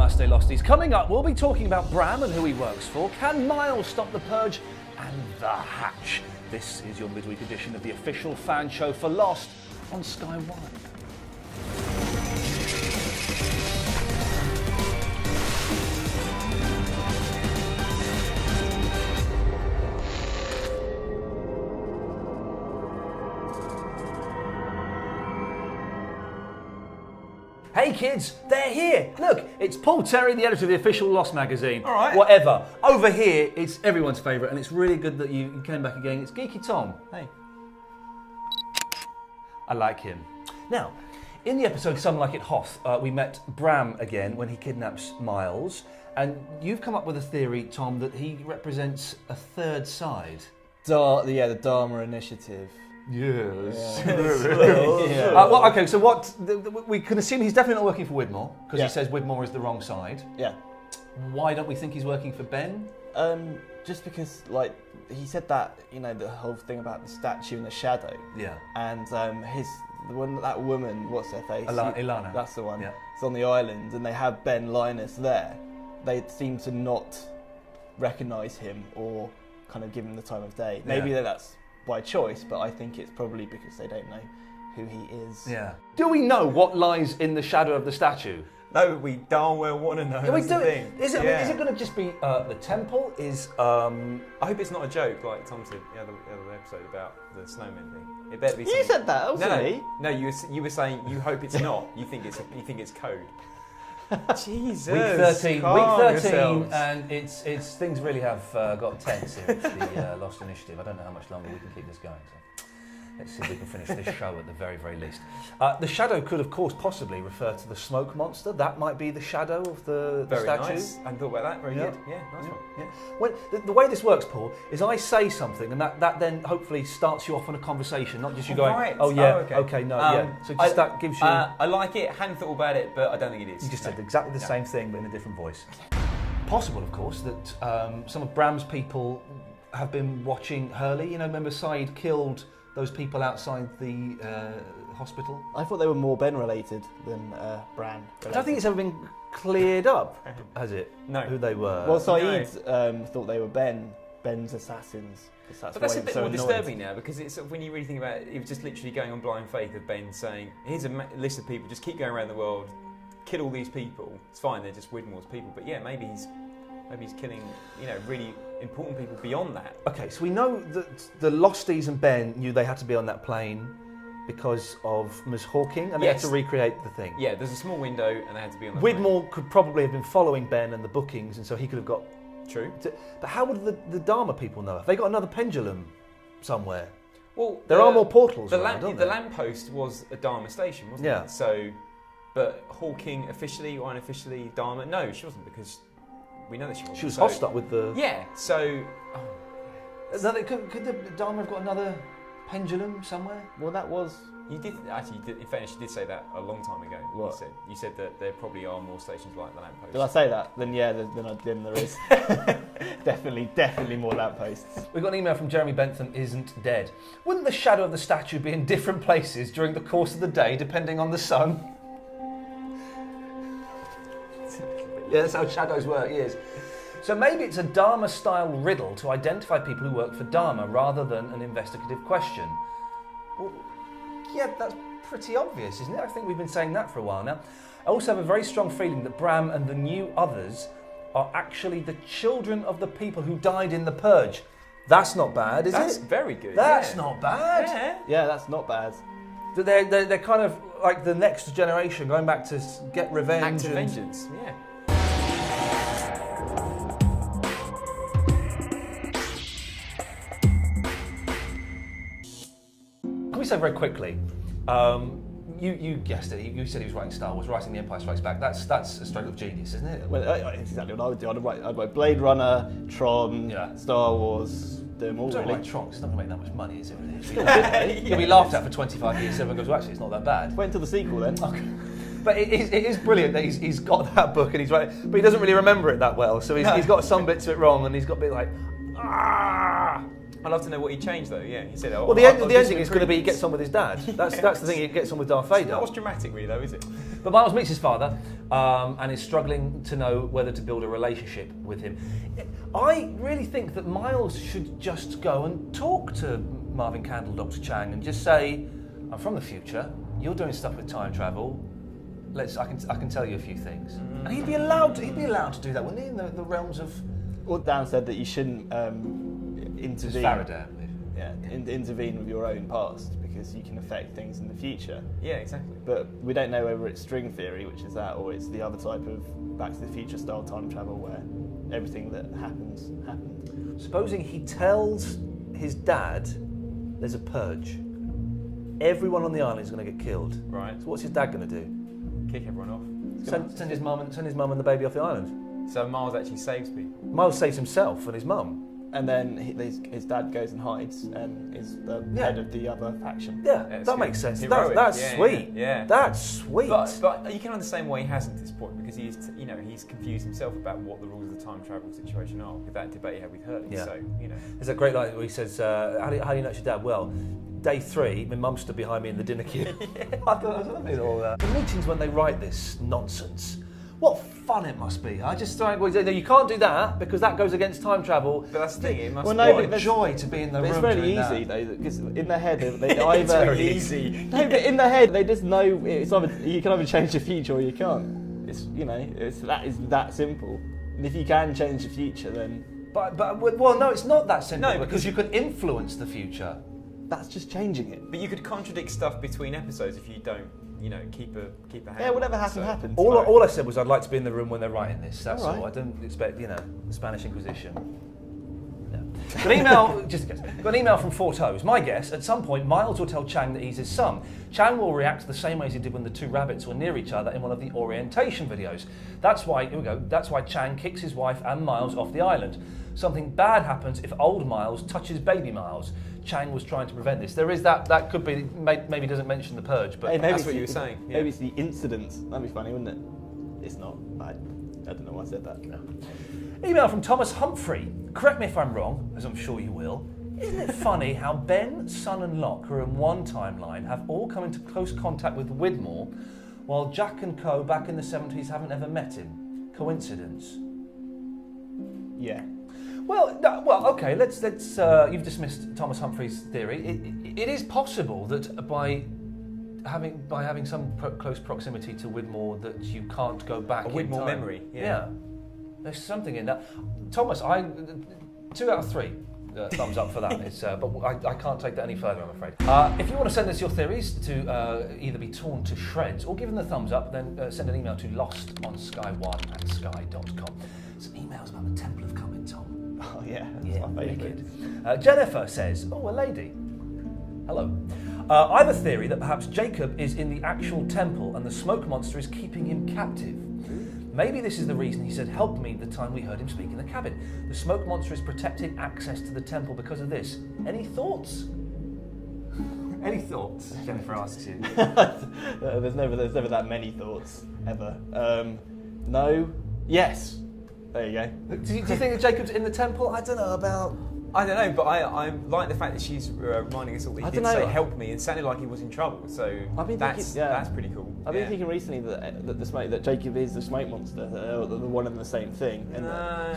Namaste Losties. Coming up, we'll be talking about Bram and who he works for. Can Miles stop the purge? And the Hatch. This is your midweek edition of the official fan show for Lost on Sky One. Hey kids, they're here! Look, it's Paul Terry, the editor of the official Lost magazine. All right. Whatever. Over here, it's everyone's favourite, and it's really good that you came back again. It's Geeky Tom. Hey. I like him. Now, in the episode Some Like It Hoth, we met Bram again when he kidnaps Miles, and you've come up with a theory, Tom, that he represents a third side. The Dharma Initiative. Yes. Yeah. Well, okay, so we can assume he's definitely not working for Widmore, because Yeah. he says Widmore is the wrong side. Yeah. Why don't we think he's working for Ben? Just because, like, he said that, you know, the whole thing about the statue and the shadow. Yeah. And that woman, what's her face? Ilana. That's the one. Yeah. It's on the island, and they have Ben Linus there. They seem to not recognise him or kind of give him the time of day. Maybe that's by choice, but I think it's probably because they don't know who he is. Yeah. Do we know what lies in the shadow of the statue? No, we darn well want to know. Yeah, we That's do. the thing. Is it? Yeah. Is it going to just be the temple? I hope it's not a joke, like Tom said the other episode about the snowman thing. It better be. You said that, wasn't he? No, you were saying you hope it's not. You think it's code. Jesus. Week 13, yourselves. and it's things really have got tense here. It's the Lost Initiative. I don't know how much longer we can keep this going. So let's see if we can finish this show at the very, very least. The shadow could, of course, possibly refer to the smoke monster. That might be the shadow of the Very statue. nice. I hadn't thought about that. Very good. Yeah, nice one. Yeah. When, the way this works, Paul, is I say something, and that then hopefully starts you off on a conversation, not just you going, Right. oh yeah, okay. okay, no, yeah. So just that gives you... I like it. Hadn't thought about it, but I don't think it is. You just said exactly the same thing, but in a different voice. Possible, of course, that some of Bram's people have been watching Hurley. You know, remember Said killed those people outside the hospital? I thought they were more Ben related than Bran related. I don't think it's ever been cleared up, has it? No. Who they were. Well, Saeed thought they were Ben's assassins. But that's a bit more disturbing now, because it's when you really think about it, it was just literally going on blind faith of Ben saying, here's a list of people, just keep going around the world, kill all these people. It's fine, they're just Widmore's people. But yeah, maybe he's killing, really important people beyond that. Okay, so we know that the Losties and Ben knew they had to be on that plane because of Ms. Hawking, and they had to recreate the thing. Yeah, there's a small window, and they had to be on the Widmore could probably have been following Ben and the bookings, and so he could have got... True. But how would the Dharma people know? Have they got another pendulum somewhere? Well, there are more portals around, aren't the there? lamppost was a Dharma station, wasn't Yeah. it? So, but Hawking officially or unofficially Dharma? No, she wasn't, because we know that she wasn't. She was hostile with the... Yeah, so... Could the Dharma have got another pendulum somewhere? Well, that was... You did, in fairness, you did say that a long time ago. What? You said that there probably are more stations like the lamppost. Did I say that? Then yeah, then there is. definitely more lampposts. We got an email from Jeremy Bentham, isn't dead. Wouldn't the shadow of the statue be in different places during the course of the day, depending on the sun? Yeah, that's how shadows work, yes. So maybe it's a Dharma-style riddle to identify people who work for Dharma rather than an investigative question. Well, yeah, that's pretty obvious, isn't it? I think we've been saying that for a while now. I also have a very strong feeling that Bram and the new others are actually the children of the people who died in the Purge. That's not bad, is it? That's very good. That's not bad. Yeah, that's not bad. They're kind of like the next generation going back to get revenge. Act of vengeance, yeah. Can we say very quickly, you guessed it, you said he was writing Star Wars, writing The Empire Strikes Back. That's a stroke of genius, isn't it? Well, it's exactly what I would do. I'd write Blade Runner, Tron, Star Wars, do them all Don't really. write Tron, it's not going to make that much money, is it? Really? You'll be laughed at for 25 years, everyone goes, well, actually, it's not that bad. Wait until the sequel then. Okay. But it is brilliant that he's got that book and he's writing, but he doesn't really remember it that well, so he's got some bits of it wrong and he's got a bit like, ah! I'd love to know what he changed though. Yeah, he said. Oh, well, the ending is going to be he gets on with his dad. That's the thing. He gets on with Darth Vader. Not what's dramatic, really, though, is it? But Miles meets his father and is struggling to know whether to build a relationship with him. I really think that Miles should just go and talk to Marvin Candle, Dr. Chang, and just say, I'm from the future, you're doing stuff with time travel, I can tell you a few things. And he'd be allowed to do that, wouldn't he, in the realms of... Well, Dan said that you shouldn't intervene. Faraday. Intervene with your own past because you can affect things in the future. Yeah, exactly. But we don't know whether it's string theory, which is that, or it's the other type of Back to the Future style time travel where everything that happens. Supposing he tells his dad there's a purge. Everyone on the island is going to get killed. Right. So what's his dad going to do? Kick everyone off. Send his mum and the baby off the island. So Miles actually saves people. Miles saves himself and his mum. And then his dad goes and hides and is the head of the other faction. Yeah, that makes sense. That's sweet. Yeah. That's sweet. But you can understand why he hasn't at this point, because he's confused himself about what the rules of the time travel situation are with that debate he had with Hurley. Yeah. So, There's a great line where he says, how do you know it's your dad? Well, day 3, my mum stood behind me in the dinner queue. I don't know all that. The meetings when they write this nonsense, what fun it must be. I just think, well, you can't do that because that goes against time travel. But that's the thing, it must be a joy to be in the room. It's really easy though, because in their head they either... It's very easy. No, but in their head they just know it's either you can either change the future or you can't. It's that simple. And if you can change the future, then... But no, it's not that simple. No, because you could influence the future. That's just changing it. But you could contradict stuff between episodes if you don't, keep a hand. Yeah, whatever happens. All I said was I'd like to be in the room when they're writing this. That's all. I don't expect, the Spanish Inquisition. No. Got an email from Four Toes. My guess, at some point, Miles will tell Chang that he's his son. Chang will react the same way as he did when the two rabbits were near each other in one of the orientation videos. That's why Chang kicks his wife and Miles off the island. Something bad happens if old Miles touches baby Miles. Chang was trying to prevent this. There is that could be, maybe doesn't mention the purge, but that's what you were saying. Yeah. Maybe it's the incidents. That'd be funny, wouldn't it? It's not. I don't know why I said that. No. Email from Thomas Humphrey. Correct me if I'm wrong, as I'm sure you will. Isn't it funny how Ben, Sun and Locke, who are in one timeline, have all come into close contact with Widmore, while Jack and Co. back in the 70s haven't ever met him? Coincidence? Yeah. Well, okay. Let's. You've dismissed Thomas Humphrey's theory. It is possible that by having some close proximity to Widmore, that you can't go back. A Widmore memory. Yeah. There's something in that. Thomas, 2 out of 3 thumbs up for that. But I can't take that any further, I'm afraid. If you want to send us your theories to either be torn to shreds or given the thumbs up, then send an email to lostonsky1@sky.com. Some emails about the Temple of Coming, Tom. Oh yeah, that's my favourite. Jennifer says, a lady. Hello. I have a theory that perhaps Jacob is in the actual temple and the smoke monster is keeping him captive. Maybe this is the reason he said, help me, the time we heard him speak in the cabin. The smoke monster is protecting access to the temple because of this. Any thoughts? Any thoughts? Jennifer asks you. There's never that many thoughts, ever. No. Yes. There you go. Do you think that Jacob's in the temple? I don't know, but I like the fact that she's reminding us all that he did say help me and sounded like he was in trouble. So that's pretty cool. I've been thinking recently that Jacob is the smoke monster, the one and the same thing. And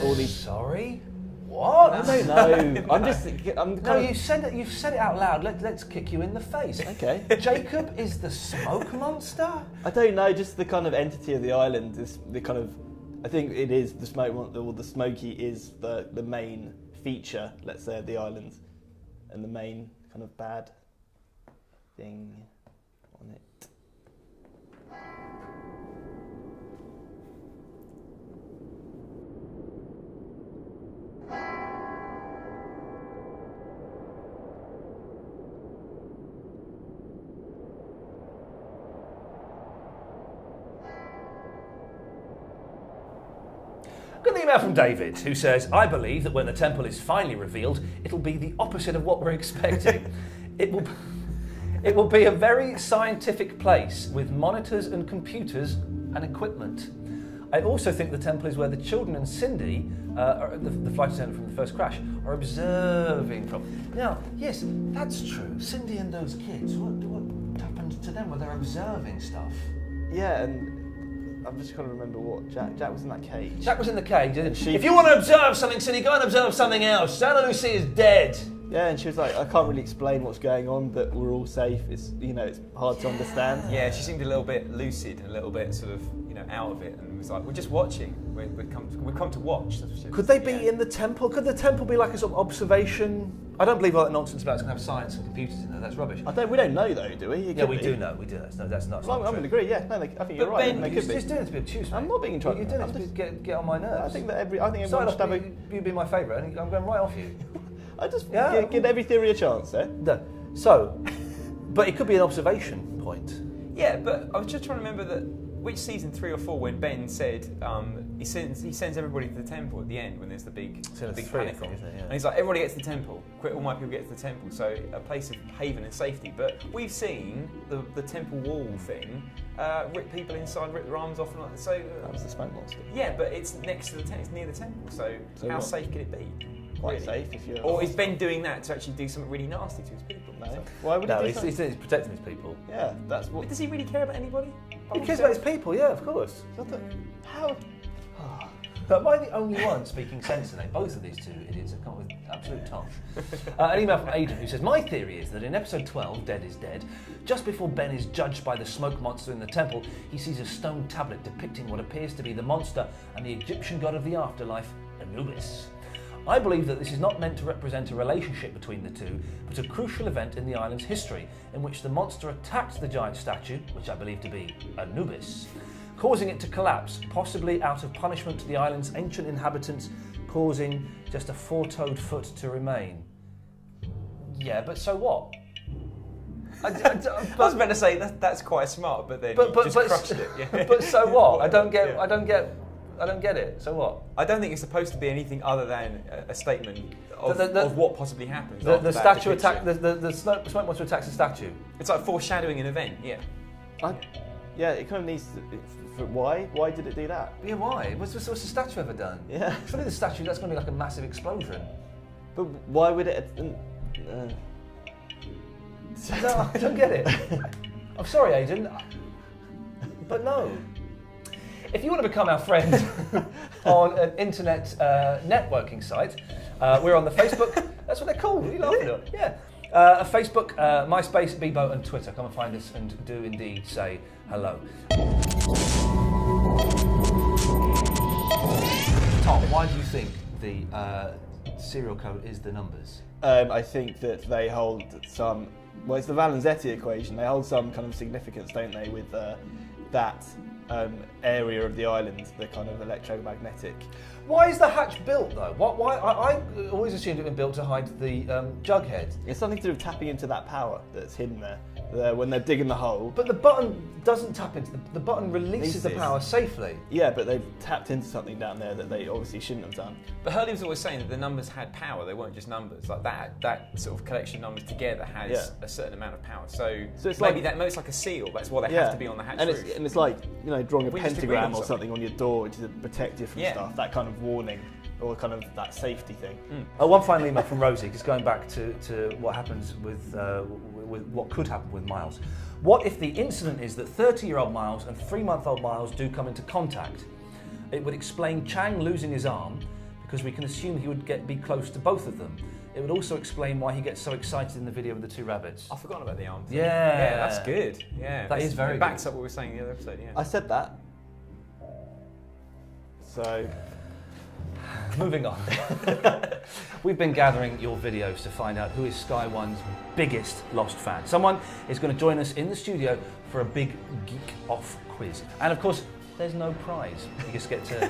all these. Sorry. What? I don't know. No, you've said it out loud. Let's kick you in the face. Okay. Jacob is the smoke monster? I don't know. Just the kind of entity of the island is the kind of. I think it is the smoke monster, or the smoky is the main feature, let's say, of the island, and the main kind of bad thing on it. Got an email from David who says, I believe that when the temple is finally revealed, it'll be the opposite of what we're expecting. It will be a very scientific place with monitors and computers and equipment. I also think the temple is where the children and Cindy, the flight attendant from the first crash, are observing from. Now, yes, that's true. Cindy and those kids, what happened to them? Were they observing stuff? Yeah, and I'm just trying to remember what Jack was in that cage. Jack was in the cage. If you want to observe something, silly, go and observe something else. Santa Lucia is dead. Yeah, and she was like, I can't really explain what's going on, but we're all safe. It's it's hard to understand. Yeah, she seemed a little bit lucid, a little bit sort of out of it, and was like, we're just watching. We've come to watch. Could they be in the temple? Could the temple be like a sort of observation? I don't believe all that nonsense about it's going to have science and computers in there. That's rubbish. We don't know though, do we? Yeah, we do know. We do. That's not. I'm going to agree. Yeah, no, I think you're right. Ben, you're just doing it to be obtuse. I'm not being trying. You're doing it to get on my nerves. I think everyone should have you'd be my favourite. I'm going right off you. I just give every theory a chance, eh? No. So, but it could be an observation point. Yeah, but I was just trying to remember which season 3 or 4 when Ben said he sends everybody to the temple at the end when there's the big panic on, isn't it? Yeah. And he's like, everybody gets to the temple. All my people get to the temple, so a place of haven and safety. But we've seen the temple wall thing rip people inside, rip their arms off, and like so. That was the smoke monster. Yeah, but it's next to it's near the temple. So how safe could it be? Quite safe if you're. Or is Ben doing that to actually do something really nasty to his people? No. Why would he? He's protecting his people. Yeah, that's what. But does he really care about anybody? He cares about his people. Yeah, of course. How? But am I the only one speaking sense today? Both of these two idiots have come up with absolute tosh. An email from Aidan who says, my theory is that in episode 12, Dead is Dead, just before Ben is judged by the smoke monster in the temple, he sees a stone tablet depicting what appears to be the monster and the Egyptian god of the afterlife, Anubis. I believe that this is not meant to represent a relationship between the two, but a crucial event in the island's history, in which the monster attacked the giant statue, which I believe to be Anubis, causing it to collapse, possibly out of punishment to the island's ancient inhabitants, causing just a 4-toed foot to remain. Yeah, but so what? I was about to say that's quite smart, but then you just crushed it. Yeah. But so what? I don't get it. So what? I don't think it's supposed to be anything other than a statement of what possibly happens. The statue attack. The smoke monster attacks the statue. It's like foreshadowing an event. Yeah. Yeah, it kind of needs to. Why? Why did it do that? Yeah, why? What's the statue ever done? Yeah. Surely the statue, that's going to be like a massive explosion. But why would it? No, I don't get it. I'm sorry, Aidan, but no. If you want to become our friend on an internet networking site, we're on the Facebook. That's what they're called. What are you laughing at? Yeah. Facebook, MySpace, Bebo, and Twitter. Come and find us and do indeed say hello. Tom, why do you think the serial code is the numbers? I think that they hold some. Well, it's the Valenzetti equation. They hold some kind of significance, don't they, with that area of the island, the kind of electromagnetic. Why is the hatch built though? Why? I always assumed it had been built to hide the jughead. It's something to do with tapping into that power that's hidden there when they're digging the hole. But the button doesn't tap into the button releases the power safely. Yeah, but they've tapped into something down there that they obviously shouldn't have done. But Hurley was always saying that the numbers had power. They weren't just numbers. Like that sort of collection of numbers together has a certain amount of power. So it's maybe it's like a seal. That's why they have to be on the hatch roof. And it's like drawing a pentagram or something on your door to protect you from stuff. That kind of warning. Or kind of that safety thing. One final email from Rosie, just going back to what happens with what could happen with Miles. What if the incident is that 30-year-old Miles and 3-month-old Miles do come into contact? It would explain Chang losing his arm, because we can assume he would be close to both of them. It would also explain why he gets so excited in the video with the 2 rabbits. I've forgotten about the arm thing. Yeah, that's good. Yeah, that is very good. It backs up what we were saying in the other episode. Yeah, I said that. So. Moving on. We've been gathering your videos to find out who is Sky One's biggest Lost fan. Someone is going to join us in the studio for a big Geek Off quiz. And of course, there's no prize. You just get to,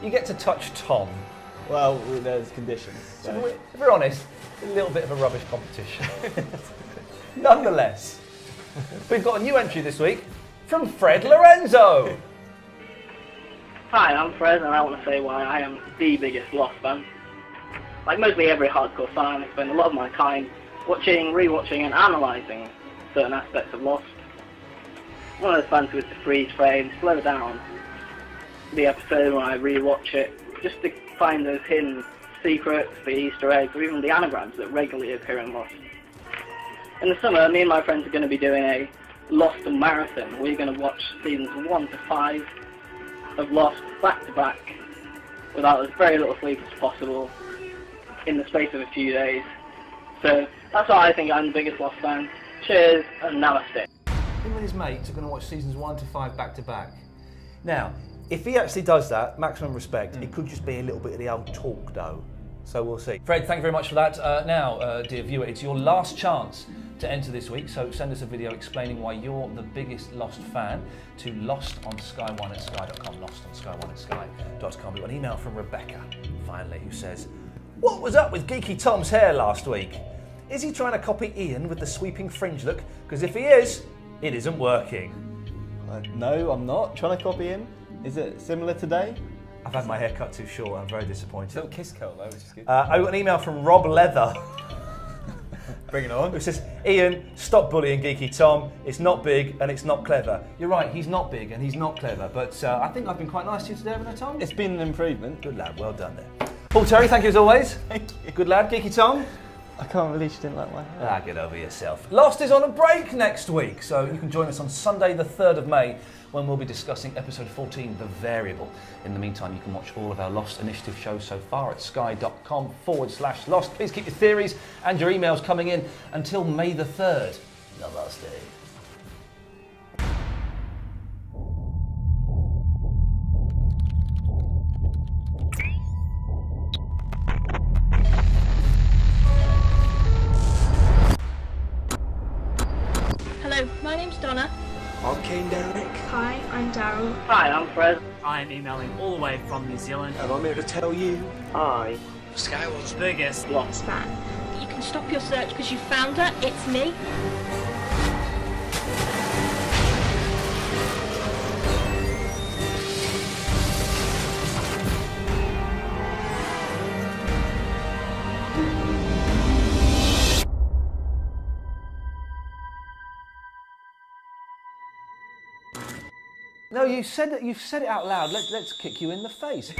you get to touch Tom. Well, there's conditions. So. If we're honest, a little bit of a rubbish competition. Nonetheless, we've got a new entry this week from Fred Lorenzo. Hi, I'm Fred, and I want to say why I am the biggest Lost fan. Like mostly every hardcore fan, I spend a lot of my time watching, rewatching, and analysing certain aspects of Lost. One of those fans who is to freeze frame, slow down the episode when I rewatch it, just to find those hidden secrets, the Easter eggs, or even the anagrams that regularly appear in Lost. In the summer, me and my friends are going to be doing a Lost marathon. We're going to watch seasons 1 to 5 of Lost back to back without as very little sleep as possible in the space of a few days. So that's why I think I'm the biggest Lost fan. Cheers and namaste. Him and his mates are going to watch seasons 1 to 5 back to back. Now, if he actually does that, maximum respect, it could just be a little bit of the old talk though. So we'll see. Fred, thank you very much for that. Now, dear viewer, it's your last chance to enter this week, so send us a video explaining why you're the biggest Lost fan to lostonsky1@sky.com, lostonsky1@sky.com. We've got an email from Rebecca, finally, who says, "What was up with Geeky Tom's hair last week? Is he trying to copy Ian with the sweeping fringe look? Because if he is, it isn't working." No, I'm not trying to copy him. Is it similar today? I've had my hair cut too short. I'm very disappointed. Little kiss curl though, which is good. I got an email from Rob Leather. Bring it on. Who says, "Ian, stop bullying Geeky Tom. It's not big and it's not clever." You're right, he's not big and he's not clever, but I think I've been quite nice to you today, haven't I, Tom? It's been an improvement. Good lad, well done there. Paul Terry, thank you as always. Thank you. Good lad, Geeky Tom. I can't believe you didn't like my hair. Get over yourself. Lost is on a break next week, so you can join us on Sunday the 3rd of May when we'll be discussing episode 14, The Variable. In the meantime, you can watch all of our Lost Initiative shows so far at sky.com/Lost. Please keep your theories and your emails coming in until May the 3rd, the last day. Hello, my name's Donna. Okay, Derek. Hi, I'm Daryl. Hi, I'm Fred. I'm emailing all the way from New Zealand. And I'm here to tell you, I, Skyward's Biggest. Lost. Fan. You can stop your search because you found her. It's me. No, you've said it out loud. Let's kick you in the face.